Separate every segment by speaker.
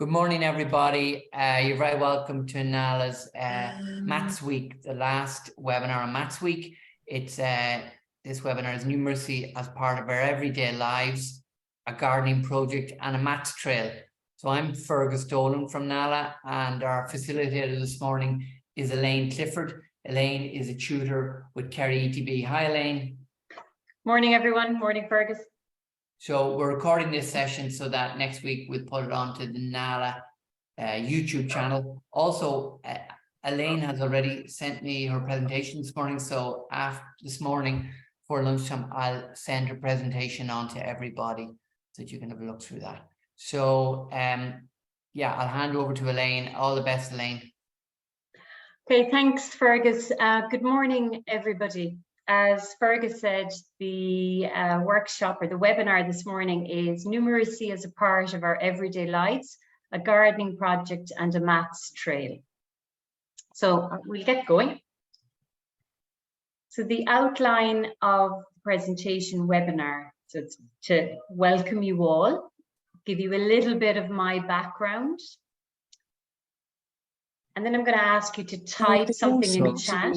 Speaker 1: Good morning, everybody. You're very welcome to Nala's Maths Week, the last webinar on Maths Week. It's this webinar is Numeracy as part of our everyday lives, a gardening project and a maths trail. So I'm Fergus Dolan from Nala, and our facilitator this morning is Elaine Clifford. Elaine is a tutor with Kerry ETB. Hi, Elaine.
Speaker 2: Morning, everyone. Morning, Fergus.
Speaker 1: So we're recording this session so that next week we'll put it onto the Nala YouTube channel. Also, Elaine has already sent me her presentation this morning. So after this morning for lunchtime, I'll send her presentation on to everybody so that you can have a look through that. So yeah, I'll hand over to Elaine. All the best, Elaine.
Speaker 2: Okay, thanks, Fergus. Good morning, everybody. As Fergus said, the workshop or the webinar this morning is Numeracy as a part of our everyday lives, a gardening project and a maths trail. So we'll get going. So the outline of the presentation webinar, so it's to welcome you all, give you a little bit of my background. And then I'm going to ask you to type something in the chat.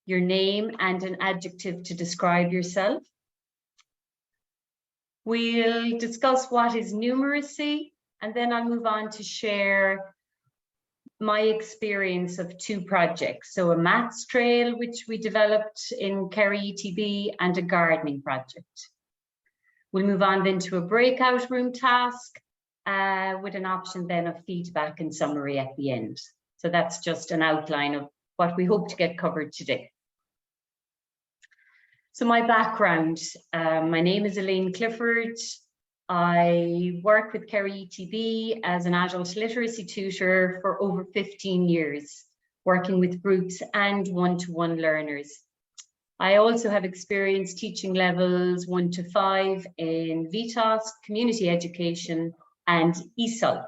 Speaker 2: Your name and an adjective to describe yourself. We'll discuss what is numeracy, and then I'll move on to share my experience of two projects. So a maths trail, which we developed in Kerry ETB, and a gardening project. We'll move on then to a breakout room task with an option then of feedback and summary at the end. So that's just an outline of what we hope to get covered today. So my background, my name is Elaine Clifford. I work with Kerry ETB as an adult literacy tutor for over 15 years, working with groups and one-to-one learners. I also have experience teaching levels 1 to 5 in VTOS, community education, and ESOL.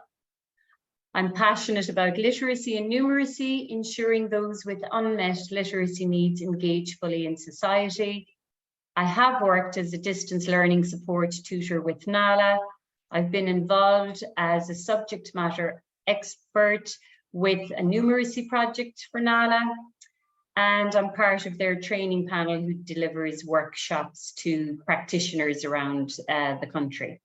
Speaker 2: I'm passionate about literacy and numeracy, ensuring those with unmet literacy needs engage fully in society. I have worked as a distance learning support tutor with Nala. I've been involved as a subject matter expert with a numeracy project for Nala, and I'm part of their training panel who delivers workshops to practitioners around the country.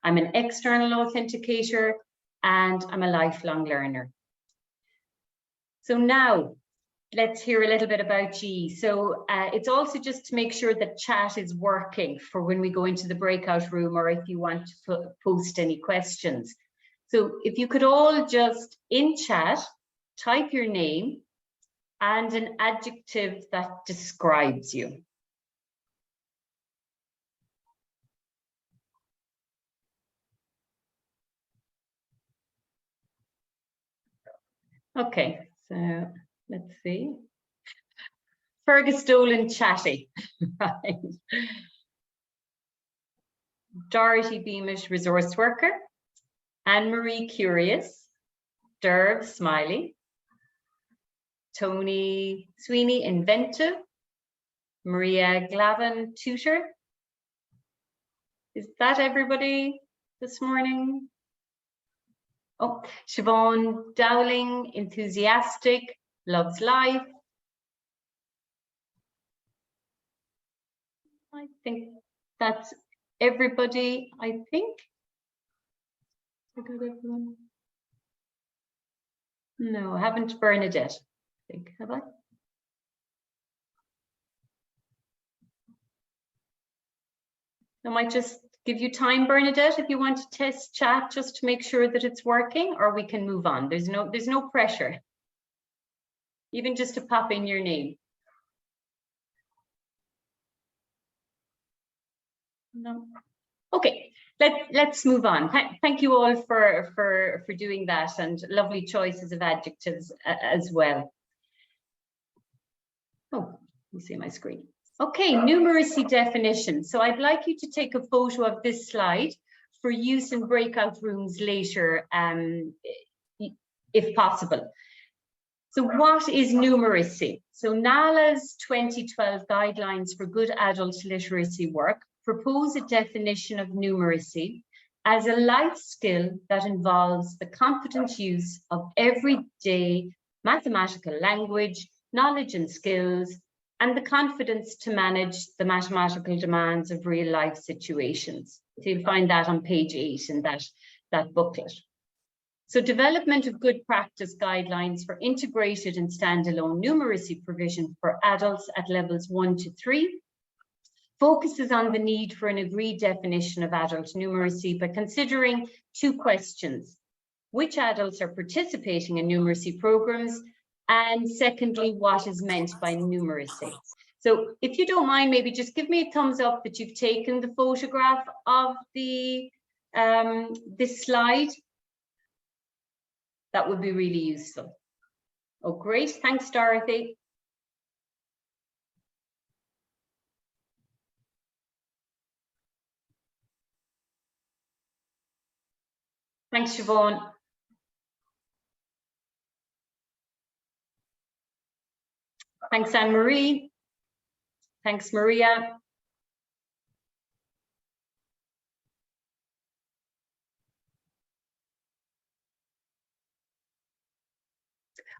Speaker 2: I'm an external authenticator and I'm a lifelong learner. So now, let's hear a little bit about G. So it's also just to make sure that chat is working for when we go into the breakout room, or if you want to post any questions. So if you could all just in chat, type your name and an adjective that describes you. Okay, so let's see. Fergus Dolan chatty. Right. Dorothy Beamish resource worker. Anne-Marie curious. Derv smiley. Tony Sweeney inventive. Maria Glavin tutor. Is that everybody this morning? Oh, Siobhan Dowling enthusiastic. Loves life. I think that's everybody, I think. I got everyone. No, I haven't Bernadette, I think, have I? I might just give you time, Bernadette, if you want to test chat just to make sure that it's working, or we can move on. There's no pressure. Even just to pop in your name. No. Okay, let's move on. Thank you all for doing that, and lovely choices of adjectives as well. Oh, let me see my screen. Okay, numeracy definition. So I'd like you to take a photo of this slide for use in breakout rooms later, if possible. So what is numeracy? So NALA's 2012 guidelines for good adult literacy work propose a definition of numeracy as a life skill that involves the confident use of everyday mathematical language, knowledge and skills, and the confidence to manage the mathematical demands of real life situations. So you'll find that on page 8 in that booklet. So development of good practice guidelines for integrated and standalone numeracy provision for adults at levels 1 to 3 focuses on the need for an agreed definition of adult numeracy by considering 2 questions: which adults are participating in numeracy programs, and secondly, what is meant by numeracy. So if you don't mind, maybe just give me a thumbs up that you've taken the photograph of the this slide. That would be really useful. Oh, great. Thanks, Dorothy. Thanks, Siobhan. Thanks, Anne-Marie. Thanks, Maria.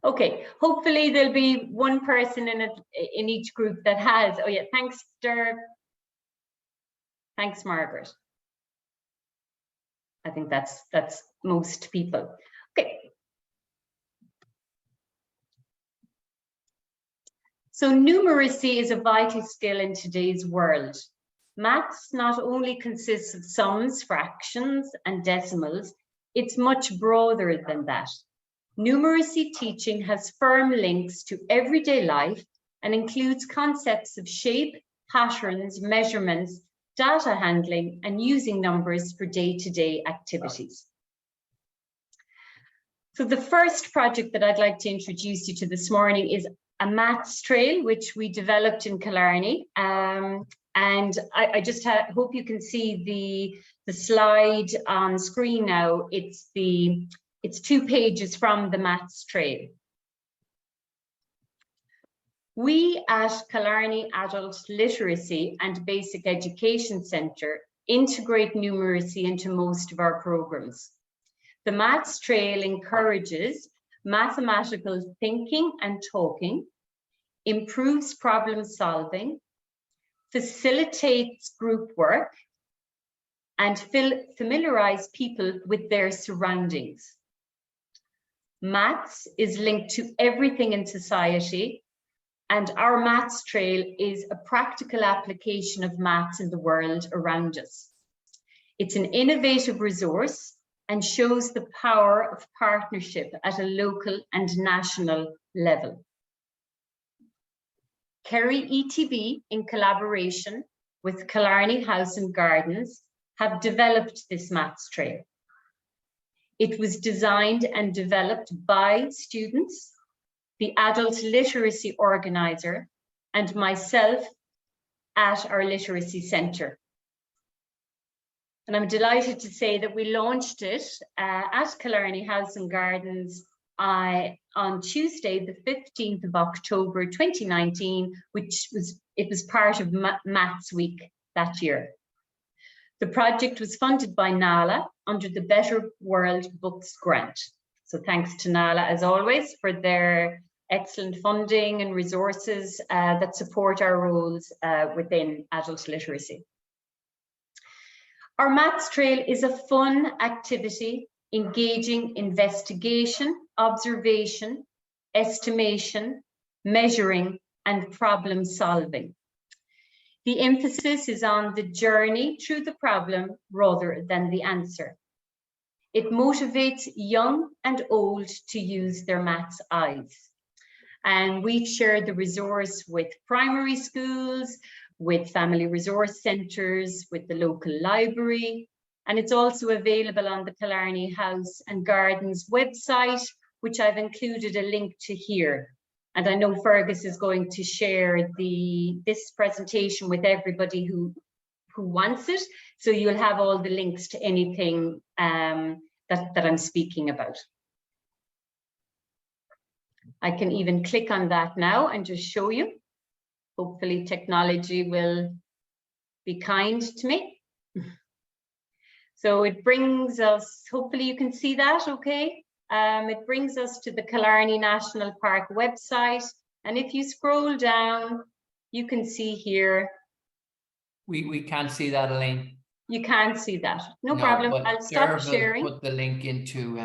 Speaker 2: Okay, hopefully there'll be one person in each group that has. Oh yeah, thanks, Derb. Thanks, Margaret. I think that's most people. Okay. So numeracy is a vital skill in today's world. Maths not only consists of sums, fractions, and decimals, it's much broader than that. Numeracy teaching has firm links to everyday life and includes concepts of shape, patterns, measurements, data handling, and using numbers for day-to-day activities. So the first project that I'd like to introduce you to this morning is a maths trail, which we developed in Killarney. And I just hope you can see the slide on screen now. It's 2 pages from the maths trail. We at Killarney Adult Literacy and Basic Education Centre integrate numeracy into most of our programmes. The maths trail encourages mathematical thinking and talking, improves problem solving, facilitates group work, and familiarise people with their surroundings. Maths is linked to everything in society, and our maths trail is a practical application of maths in the world around us. It's an innovative resource and shows the power of partnership at a local and national level. Kerry ETB, in collaboration with Killarney House and Gardens, have developed this maths trail. It was designed and developed by students, the adult literacy organizer, and myself at our literacy centre. And I'm delighted to say that we launched it at Killarney House and Gardens on Tuesday, the 15th of October 2019, which was part of Maths Week that year. The project was funded by NALA under the Better World Books Grant. So thanks to NALA, as always, for their excellent funding and resources that support our roles within adult literacy. Our maths trail is a fun activity engaging investigation, observation, estimation, measuring, and problem solving. The emphasis is on the journey through the problem rather than the answer. It motivates young and old to use their maths eyes. And we've shared the resource with primary schools, with family resource centres, with the local library, and it's also available on the Killarney House and Gardens website, which I've included a link to here. And I know Fergus is going to share this presentation with everybody who wants it, so you'll have all the links to anything that I'm speaking about. I can even click on that now and just show you. Hopefully technology will be kind to me. So it brings us, hopefully you can see that, okay? It brings us to the Killarney National Park website. And if you scroll down, you can see here.
Speaker 1: We can't see that, Elaine.
Speaker 2: You can't see that. No problem. I'll stop sharing.
Speaker 1: Put the link into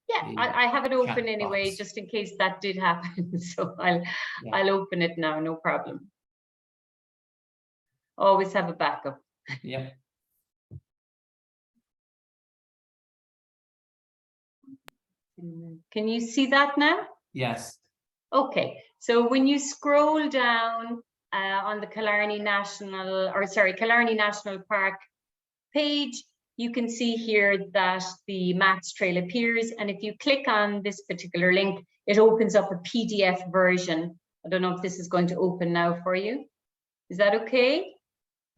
Speaker 2: yeah, I have it open anyway,
Speaker 1: box.
Speaker 2: just in case that did happen. So I'll open it now, no problem. Always have a backup.
Speaker 1: Yeah.
Speaker 2: Can you see that now?
Speaker 1: Yes.
Speaker 2: Okay, so when you scroll down on the Killarney National Park page, you can see here that the maths trail appears. And if you click on this particular link, it opens up a PDF version. I don't know if this is going to open now for you. Is that okay?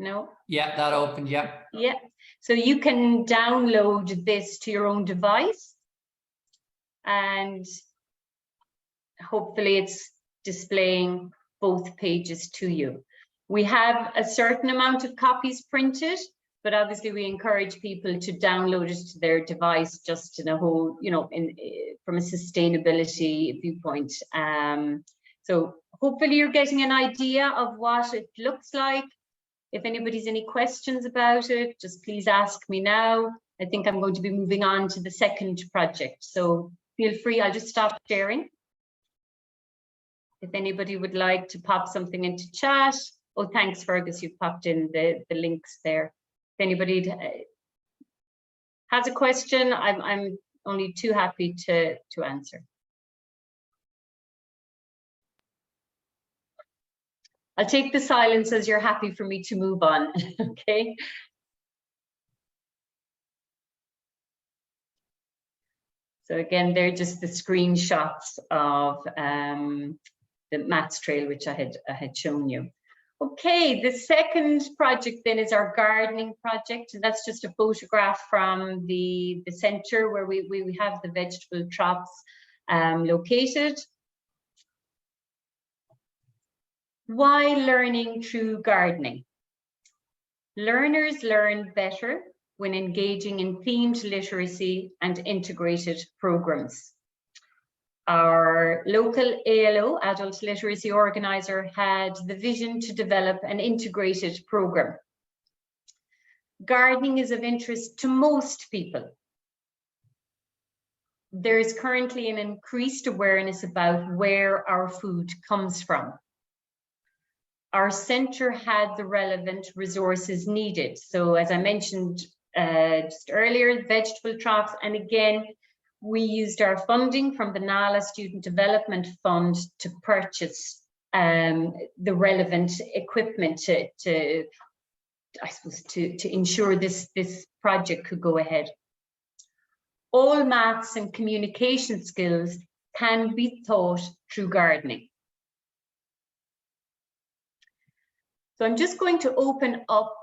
Speaker 2: No?
Speaker 1: Yeah, that opened, yeah.
Speaker 2: Yeah, so you can download this to your own device. And hopefully it's displaying both pages to you. We have a certain amount of copies printed, but obviously we encourage people to download it to their device just in a whole, you know, from a sustainability viewpoint. So hopefully you're getting an idea of what it looks like. If anybody's any questions about it, just please ask me now. I think I'm going to be moving on to the second project. So feel free, I'll just stop sharing. If anybody would like to pop something into chat. Oh, thanks, Fergus, you've popped in the links there. If anybody has a question, I'm only too happy to answer. I'll take the silence as you're happy for me to move on, okay? So again, they're just the screenshots of the maths trail, which I had shown you. Okay, the second project then is our gardening project. And that's just a photograph from the center where we have the vegetable troughs located. Why learning through gardening? Learners learn better when engaging in themed literacy and integrated programs. Our local ALO, Adult Literacy Organiser, had the vision to develop an integrated program. Gardening is of interest to most people. There is currently an increased awareness about where our food comes from. Our centre had the relevant resources needed. So as I mentioned just earlier, vegetable troughs, and again, we used our funding from the NALA Student Development Fund to purchase the relevant equipment to ensure this project could go ahead. All maths and communication skills can be taught through gardening. So I'm just going to open up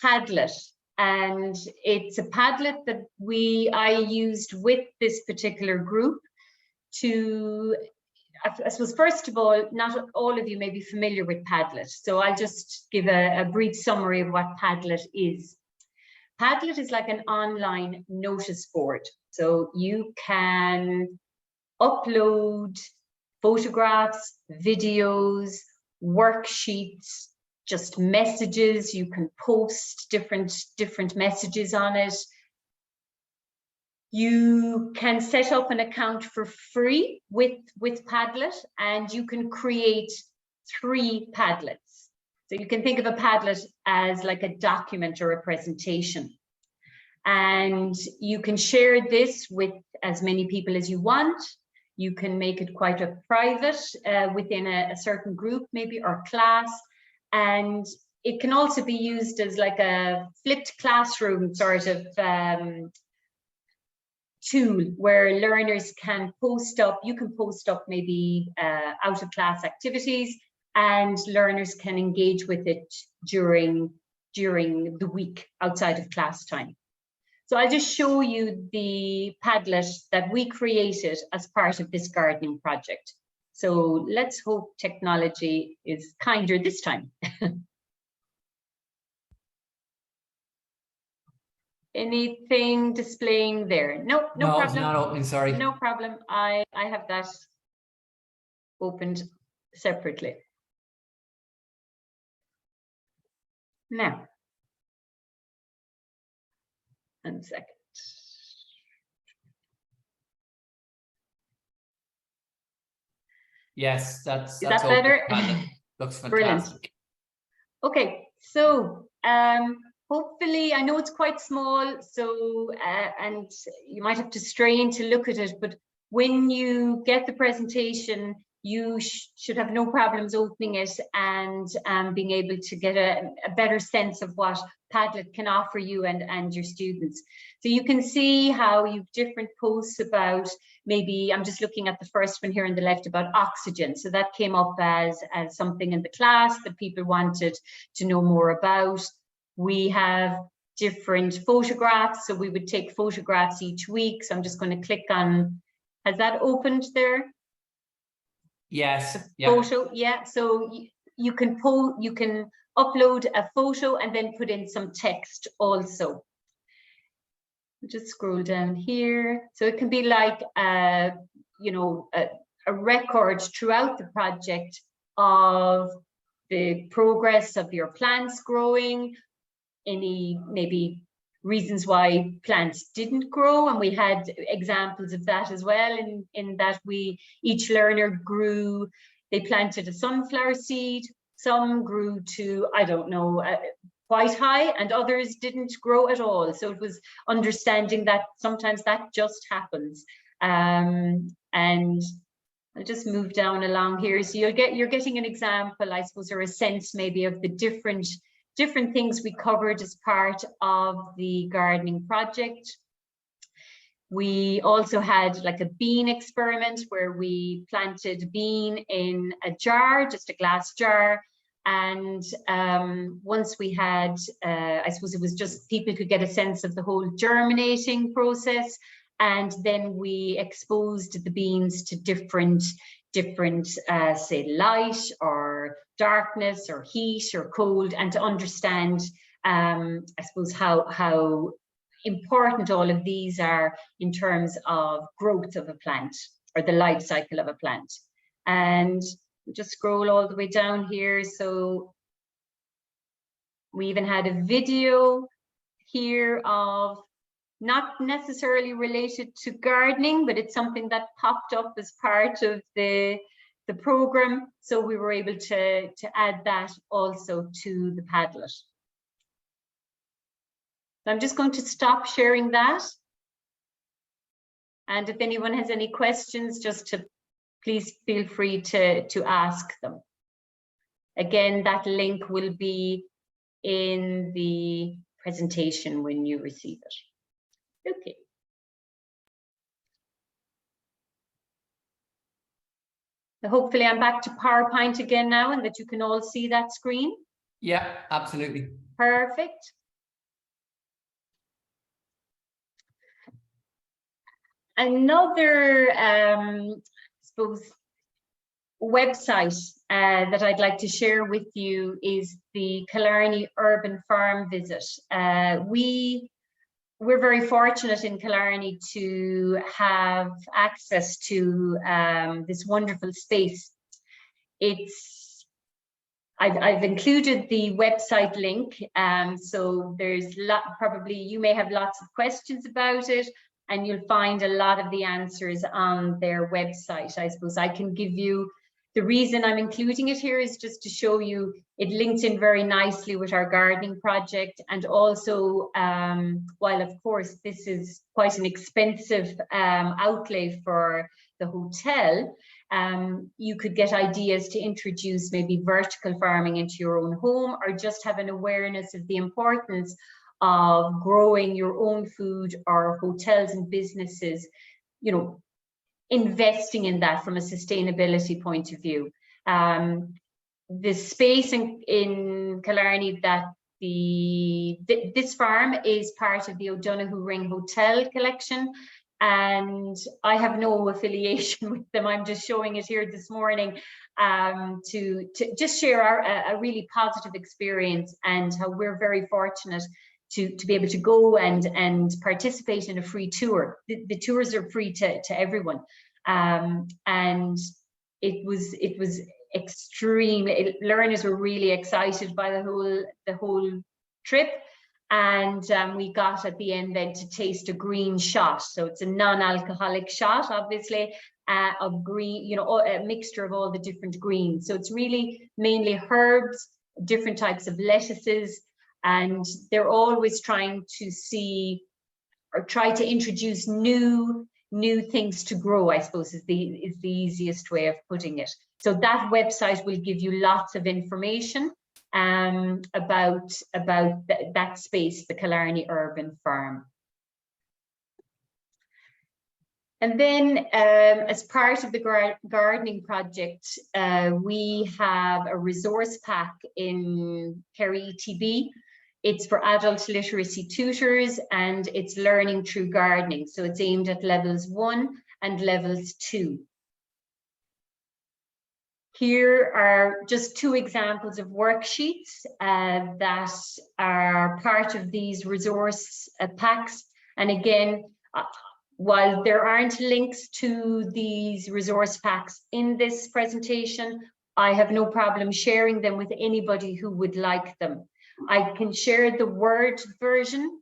Speaker 2: Padlet, and it's a Padlet that I used with this particular group to, I suppose, first of all, not all of you may be familiar with Padlet, so I'll just give a brief summary of what Padlet is. Padlet is like an online notice board, so you can upload photographs, videos, worksheets, just messages. You can post different messages on it. You can set up an account for free with Padlet, and you can create 3 Padlets. So you can think of a Padlet as like a document or a presentation. And you can share this with as many people as you want. You can make it quite a private within a certain group maybe, or class. And it can also be used as like a flipped classroom sort of tool where learners can post up, you can post up maybe out of class activities, and learners can engage with it during the week outside of class time. So I'll just show you the Padlet that we created as part of this gardening project. So let's hope technology is kinder this time. Anything displaying there? No, no
Speaker 1: No,
Speaker 2: problem.
Speaker 1: it's not opening, sorry.
Speaker 2: No problem. I have that opened separately. Now, 1 second.
Speaker 1: Yes, that's
Speaker 2: that better?
Speaker 1: Looks fantastic.
Speaker 2: Brilliant. Okay, so hopefully, I know it's quite small, so and you might have to strain to look at it, but when you get the presentation, you should have no problems opening it and being able to get a better sense of what Padlet can offer you and your students. So you can see how you've different posts about, maybe I'm just looking at the first one here on the left about oxygen. So that came up as something in the class that people wanted to know more about. We have different photographs, so we would take photographs each week. So I'm just going to click on, has that opened there?
Speaker 1: Yes.
Speaker 2: The photo, yeah. So you can upload a photo and then put in some text also. Just scroll down here. So it can be like you know, a record throughout the project of the progress of your plants growing, any maybe reasons why plants didn't grow, and we had examples of that as well, in that each learner grew, they planted a sunflower seed, some grew to, I don't know, quite high, and others didn't grow at all. So it was understanding that sometimes that just happens. And I'll just move down along here. So you're getting an example, I suppose, or a sense maybe of the different things we covered as part of the gardening project. We also had like a bean experiment where we planted bean in a jar, just a glass jar. And once we had, I suppose it was just people could get a sense of the whole germinating process. And then we exposed the beans to different say light or darkness or heat or cold, and to understand I suppose how important all of these are in terms of growth of a plant or the life cycle of a plant. And just scroll all the way down here. So we even had a video here of, not necessarily related to gardening, but it's something that popped up as part of the program. So we were able to add that also to the Padlet. So I'm just going to stop sharing that. And if anyone has any questions, just to please feel free to ask them. Again, that link will be in the presentation when you receive it. Okay. So hopefully I'm back to PowerPoint again now, and that you can all see that screen.
Speaker 1: Yeah, absolutely.
Speaker 2: Perfect. Another, I suppose, website that I'd like to share with you is the Killarney Urban Farm visit. We're very fortunate in Killarney to have access to this wonderful space. I've included the website link, so there's probably you may have lots of questions about it, and you'll find a lot of the answers on their website. I suppose I can give you, the reason I'm including it here is just to show you it links in very nicely with our gardening project. And also, while of course this is quite an expensive outlay for the hotel, you could get ideas to introduce maybe vertical farming into your own home, or just have an awareness of the importance of growing your own food, or hotels and businesses, you know, investing in that from a sustainability point of view. The space in Killarney that this farm is part of the O'Donoghue Ring Hotel collection, and I have no affiliation with them. I'm just showing it here this morning to just share a really positive experience, and how we're very fortunate to be able to go and participate in a free tour. The tours are free to everyone, and it was extremely, learners were really excited by the whole trip. And we got at the end then to taste a green shot. So it's a non-alcoholic shot, obviously, of green, you know, a mixture of all the different greens. So it's really mainly herbs, different types of lettuces, and they're always trying to see or try to introduce new things to grow, I suppose is the easiest way of putting it. So that website will give you lots of information about that space, the Killarney Urban Farm. And then as part of the gardening project, we have a resource pack in Kerry ETB. It's for adult literacy tutors, and it's learning through gardening. So it's aimed at levels 1 and levels 2. Here are just 2 examples of worksheets that are part of these resource packs. And again, while there aren't links to these resource packs in this presentation, I have no problem sharing them with anybody who would like them. I can share the Word version.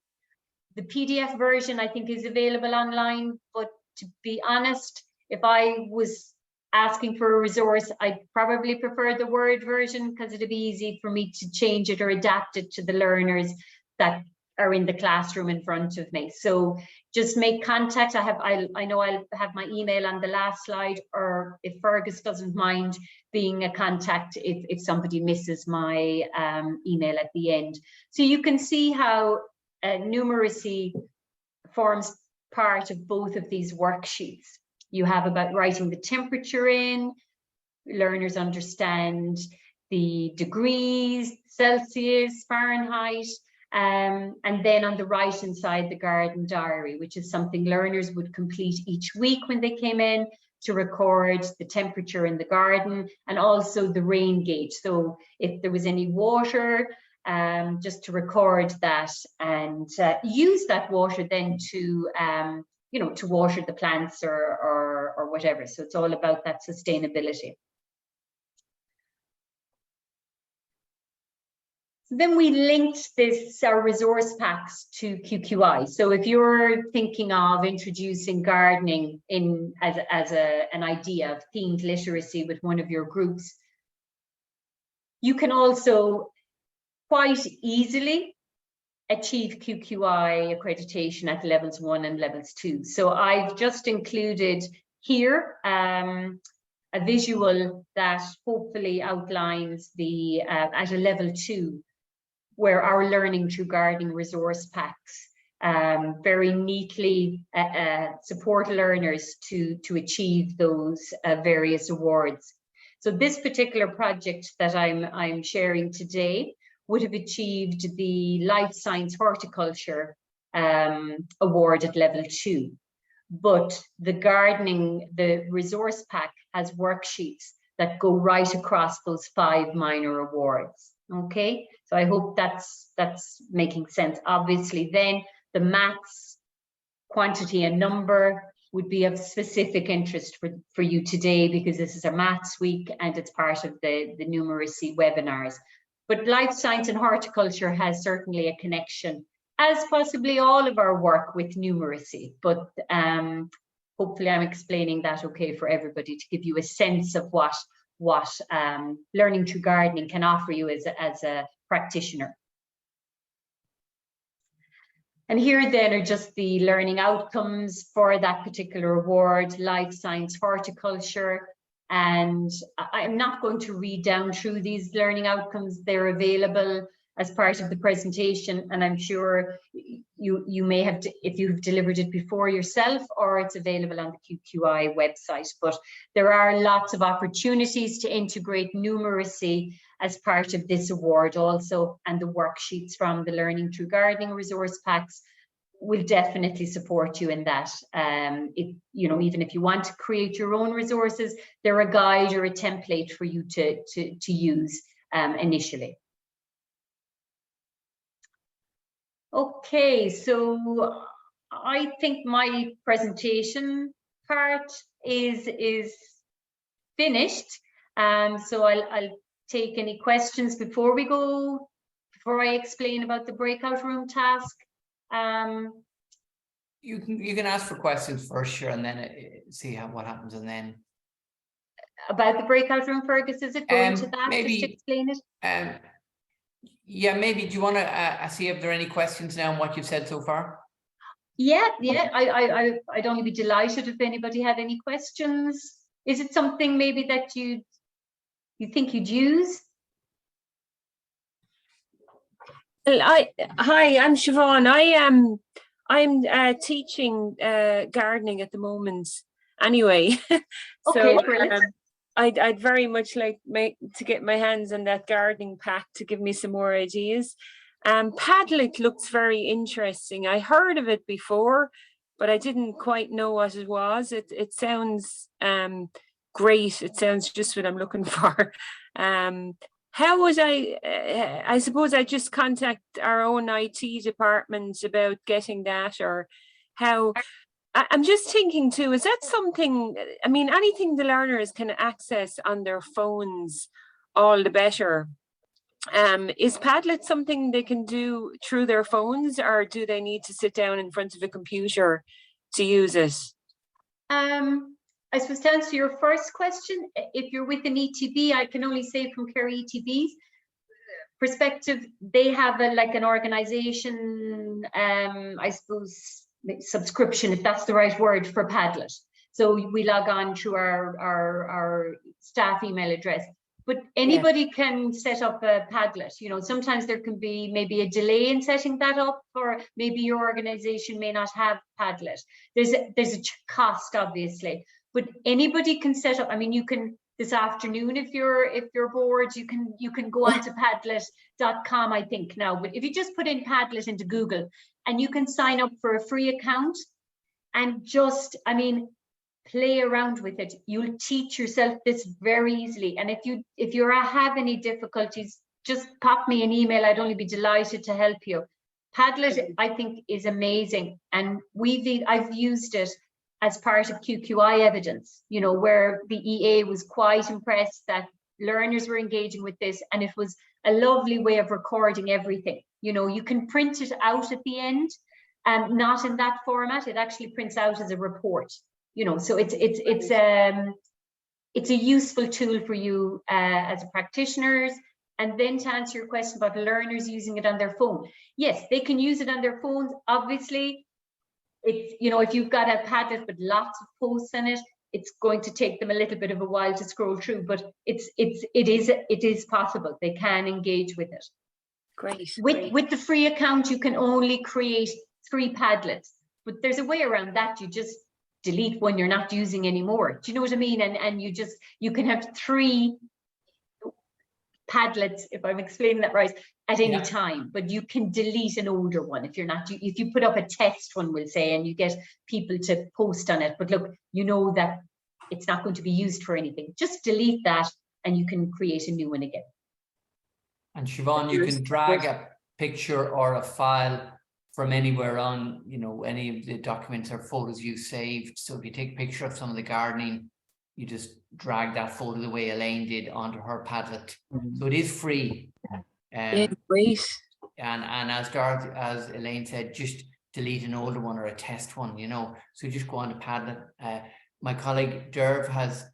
Speaker 2: The PDF version I think is available online, but to be honest, if I was asking for a resource, I'd probably prefer the Word version because it'd be easy for me to change it or adapt it to the learners that are in the classroom in front of me. So just make contact. I know I'll have my email on the last slide, or if Fergus doesn't mind being a contact if somebody misses my email at the end. So you can see how numeracy forms part of both of these worksheets. You have about writing the temperature in, learners understand the degrees, Celsius, Fahrenheit, and then on the right hand side, the garden diary, which is something learners would complete each week when they came in to record the temperature in the garden and also the rain gauge. So if there was any water, just to record that and use that water then to you know, to water the plants or whatever. So it's all about that sustainability. Then we linked our resource packs to QQI. So if you're thinking of introducing gardening in as an idea of themed literacy with one of your groups, you can also quite easily achieve QQI accreditation at levels 1 and levels 2. So I've just included here a visual that hopefully outlines the at a level 2, where our learning through gardening resource packs very neatly support learners to achieve those various awards. So this particular project that I'm sharing today would have achieved the Life Science Horticulture award at level 2. But the resource pack has worksheets that go right across those 5 minor awards. Okay, so I hope that's making sense. Obviously, then the maths, quantity and number would be of specific interest for you today because this is a maths week and it's part of the numeracy webinars. But life science and horticulture has certainly a connection, as possibly all of our work with numeracy. But hopefully I'm explaining that okay for everybody to give you a sense of what learning through gardening can offer you as a practitioner. And here then are just the learning outcomes for that particular award, life science horticulture. And I'm not going to read down through these learning outcomes. They're available as part of the presentation, and I'm sure you may have, if you've delivered it before yourself, or it's available on the QQI website. But there are lots of opportunities to integrate numeracy as part of this award also, and the worksheets from the Learning Through Gardening resource packs will definitely support you in that. Even if you want to create your own resources, they're a guide or a template for you to use initially. Okay, so I think my presentation part is finished. So I'll take any questions before I explain about the breakout room task.
Speaker 1: You can ask for questions first, sure, and then see what happens, and then
Speaker 2: about the breakout room, Fergus, is it going to that
Speaker 1: maybe,
Speaker 2: just to explain it?
Speaker 1: Yeah, maybe. Do you want to see if there are any questions now on what you've said so far?
Speaker 2: Yeah. I'd only be delighted if anybody had any questions. Is it something maybe that you think you'd use?
Speaker 3: Well, hi, I'm Siobhan. I'm teaching gardening at the moment. Anyway,
Speaker 2: Okay,
Speaker 3: so
Speaker 2: brilliant.
Speaker 3: I'd very much like to get my hands on that gardening pack to give me some more ideas. Padlet looks very interesting. I heard of it before, but I didn't quite know what it was. It sounds great. It sounds just what I'm looking for. How would I suppose I just contact our own IT department about getting that, or how? I'm just thinking too, is that something, I mean, anything the learners can access on their phones, all the better. Is Padlet something they can do through their phones, or do they need to sit down in front of a computer to use it?
Speaker 2: I suppose to answer your first question, if you're with an ETB, I can only say from Kerry ETB's perspective, they have like an organization, I suppose, subscription, if that's the right word, for Padlet. So we log on to our staff email address. But anybody can set up a Padlet. You know, sometimes there can be maybe a delay in setting that up, or maybe your organization may not have Padlet. There's a cost, obviously, but anybody can set up. I mean, you can this afternoon, if you're bored, you can go onto Padlet.com, I think now. But if you just put in Padlet into Google, and you can sign up for a free account, and just, I mean, play around with it. You'll teach yourself this very easily. And if you have any difficulties, just pop me an email. I'd only be delighted to help you. Padlet, I think, is amazing, and I've used it as part of QQI evidence, you know, where the EA was quite impressed that learners were engaging with this, and it was a lovely way of recording everything. You know, you can print it out at the end, and not in that format. It actually prints out as a report. You know, so it's a useful tool for you as practitioners. And then to answer your question about learners using it on their phone, yes, they can use it on their phones. Obviously, it's, you know, if you've got a Padlet with lots of posts in it, it's going to take them a little bit of a while to scroll through, but it is possible. They can engage with it.
Speaker 3: Great.
Speaker 2: With the free account, you can only create 3 Padlets, but there's a way around that. You just delete one you're not using anymore. Do you know what I mean? And you can have 3 Padlets, if I'm explaining that right, at any time, but you can delete an older one if you put up a test one, we'll say, and you get people to post on it. But look, you know that it's not going to be used for anything. Just delete that and you can create a new one again.
Speaker 1: And Siobhan, you can drag a picture or a file from anywhere on, you know, any of the documents or photos you've saved. So if you take a picture of some of the gardening, you just drag that photo the way Elaine did onto her Padlet. So it is free.
Speaker 3: Great.
Speaker 1: And as Elaine said, just delete an older one or a test one, you know. So just go on to Padlet. My colleague Derv has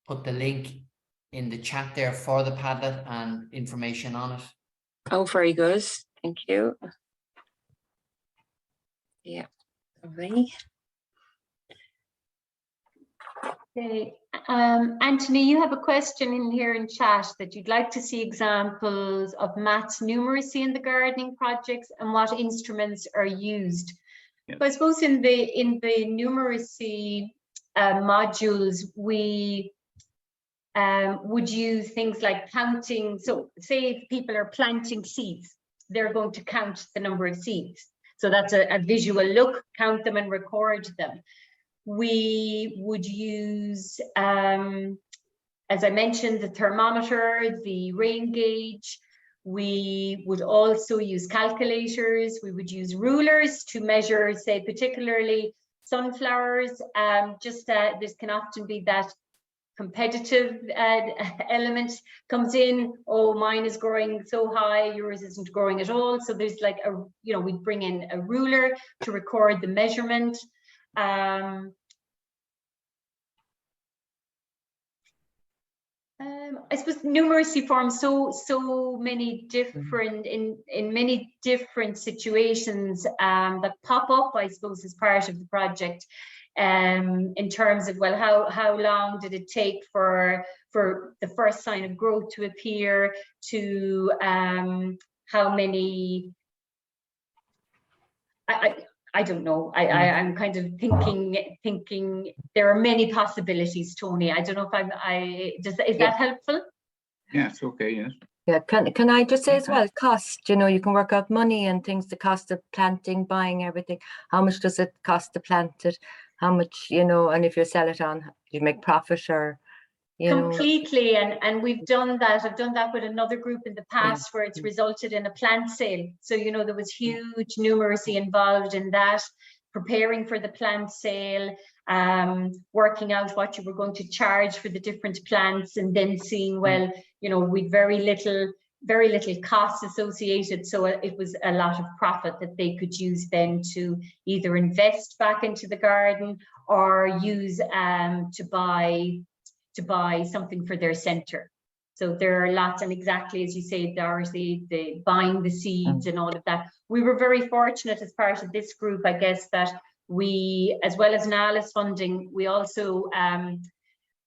Speaker 1: put the link in the chat there for the Padlet and information on it.
Speaker 3: Oh, very good. Thank you. Yeah. Okay.
Speaker 2: Okay, Anthony, you have a question in here in chat that you'd like to see examples of maths numeracy in the gardening projects and what instruments are used. Yeah. So I suppose in the numeracy modules, we would use things like counting. So say if people are planting seeds, they're going to count the number of seeds. So that's a visual look, count them and record them. We would use, as I mentioned, the thermometer, the rain gauge. We would also use calculators. We would use rulers to measure, say, particularly sunflowers. This can often be that competitive element comes in. Oh, mine is growing so high, yours isn't growing at all. So there's like we'd bring in a ruler to record the measurement. I suppose numeracy forms so many different in many different situations that pop up, I suppose, as part of the project. In terms of, well, how long did it take for the first sign of growth to appear, to how many, I don't know. I'm kind of thinking there are many possibilities, Tony. I don't know if is that helpful?
Speaker 4: Yeah, it's okay, yes.
Speaker 5: Yeah, can I just say as well, cost, you can work out money and things, the cost of planting, buying everything. How much does it cost to plant it? How much, and if you sell it on, you make profit or,
Speaker 2: Completely, and we've done that. I've done that with another group in the past where it's resulted in a plant sale. So, there was huge numeracy involved in that, preparing for the plant sale, working out what you were going to charge for the different plants, and then seeing, well, with very little costs associated. So it was a lot of profit that they could use then to either invest back into the garden or use to buy something for their centre. So there are lots, and exactly as you say, Dorothy, the buying the seeds and all of that. We were very fortunate as part of this group, I guess, that we, as well as NALA's funding, we also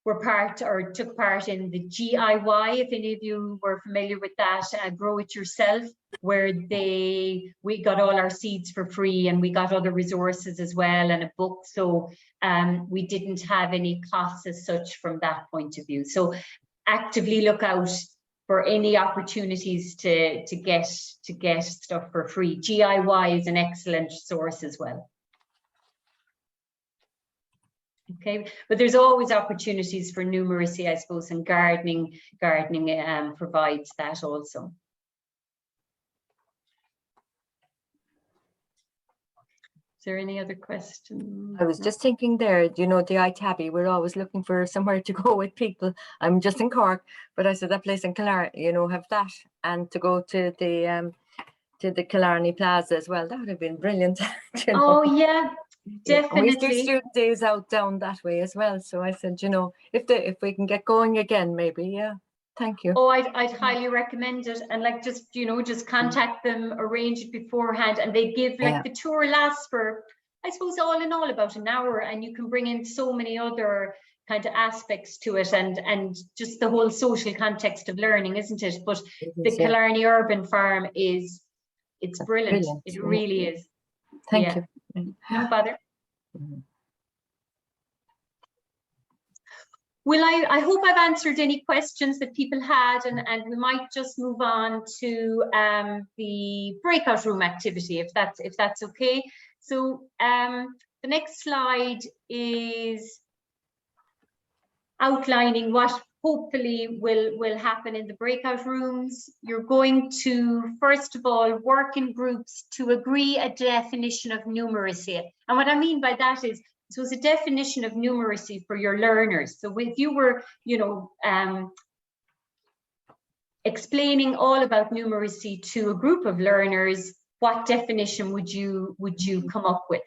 Speaker 2: took part in the GIY, if any of you were familiar with that, Grow It Yourself, where we got all our seeds for free, and we got other resources as well, and a book. So we didn't have any costs as such from that point of view. So actively look out for any opportunities to get stuff for free. GIY is an excellent source as well. Okay, but there's always opportunities for numeracy, I suppose, and gardening provides that also. Is there any other question?
Speaker 5: I was just thinking there, the iTabby, we're always looking for somewhere to go with people. I'm just in Cork, but I said that place in Killarney, have that, and to go to the Killarney Plaza as well. That would have been brilliant.
Speaker 2: Oh yeah. Definitely.
Speaker 5: We do student days out down that way as well. So I said, if we can get going again, maybe, yeah. Thank you.
Speaker 2: Oh, I'd highly recommend it, and just contact them, arrange it beforehand, and they give the tour lasts for, I suppose, all in all about an hour, and you can bring in so many other kind of aspects to it, and just the whole social context of learning, isn't it? But the Killarney Urban Farm it's brilliant. It really is.
Speaker 5: Thank you.
Speaker 2: No bother. Well, I hope I've answered any questions that people had, and we might just move on to the breakout room activity, if that's okay. So the next slide is outlining what hopefully will happen in the breakout rooms. You're going to, first of all, work in groups to agree a definition of numeracy. And what I mean by that is, so it's a definition of numeracy for your learners. So if you were, explaining all about numeracy to a group of learners, what definition would you come up with?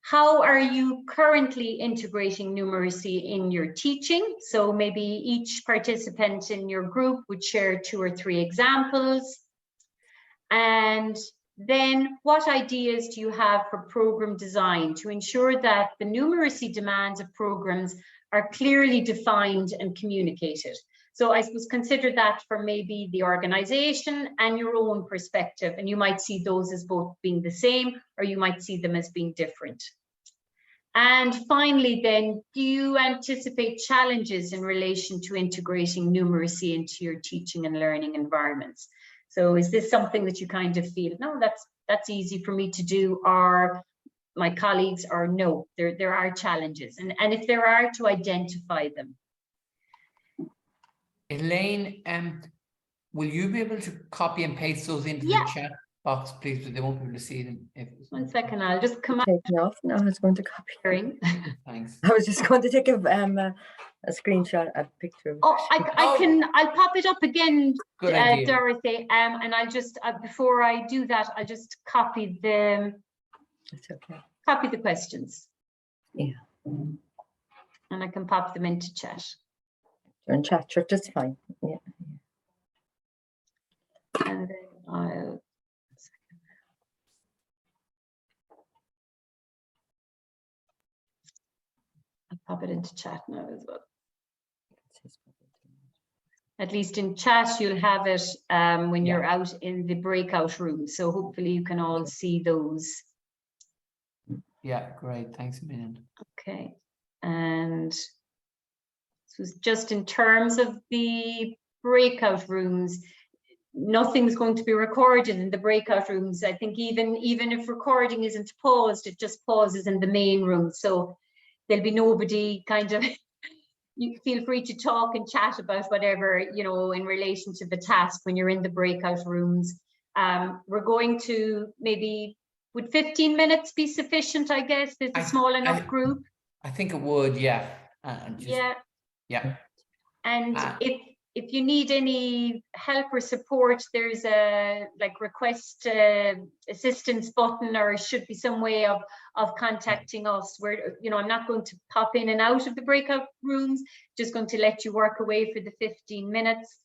Speaker 2: How are you currently integrating numeracy in your teaching? So maybe each participant in your group would share 2 or 3 examples. And then what ideas do you have for program design to ensure that the numeracy demands of programs are clearly defined and communicated? So I suppose consider that from maybe the organization and your own perspective, and you might see those as both being the same, or you might see them as being different. And finally, then, do you anticipate challenges in relation to integrating numeracy into your teaching and learning environments? So is this something that you kind of feel, no, that's easy for me to do, or my colleagues, or no, there are challenges, and if there are, to identify them.
Speaker 1: Elaine, will you be able to copy and paste those into
Speaker 2: Yeah.
Speaker 1: the chat box, please? But they won't be able to see them. If,
Speaker 2: 1 second, I'll just come out
Speaker 5: Taken off. No, I was going to copy.
Speaker 2: hearing.
Speaker 1: Thanks.
Speaker 5: I was just going to take a screenshot, a picture.
Speaker 2: Oh, I'll pop it up again,
Speaker 1: Good idea.
Speaker 2: Dorothy. And I'll just, before I do that, I'll just copy the
Speaker 5: It's okay.
Speaker 2: questions.
Speaker 5: Yeah.
Speaker 2: And I can pop them into chat.
Speaker 5: You're in chat, sure, just fine. Yeah.
Speaker 2: And then I'll pop it into chat now as well. At least in chat, you'll have it when you're out in the breakout room. So hopefully you can all see those.
Speaker 1: Yeah, great. Thanks a million.
Speaker 2: Okay. And this was just in terms of the breakout rooms. Nothing's going to be recorded in the breakout rooms. I think even if recording isn't paused, it just pauses in the main room. So there'll be nobody kind of, you feel free to talk and chat about whatever, you know, in relation to the task when you're in the breakout rooms. We're going to maybe, would 15 minutes be sufficient, I guess? There's a small enough group.
Speaker 1: I think it would, yeah. Yeah.
Speaker 2: And if you need any help or support, there's a request assistance button, or should be some way of contacting us. Where, you know, I'm not going to pop in and out of the breakout rooms, just going to let you work away for the 15 minutes.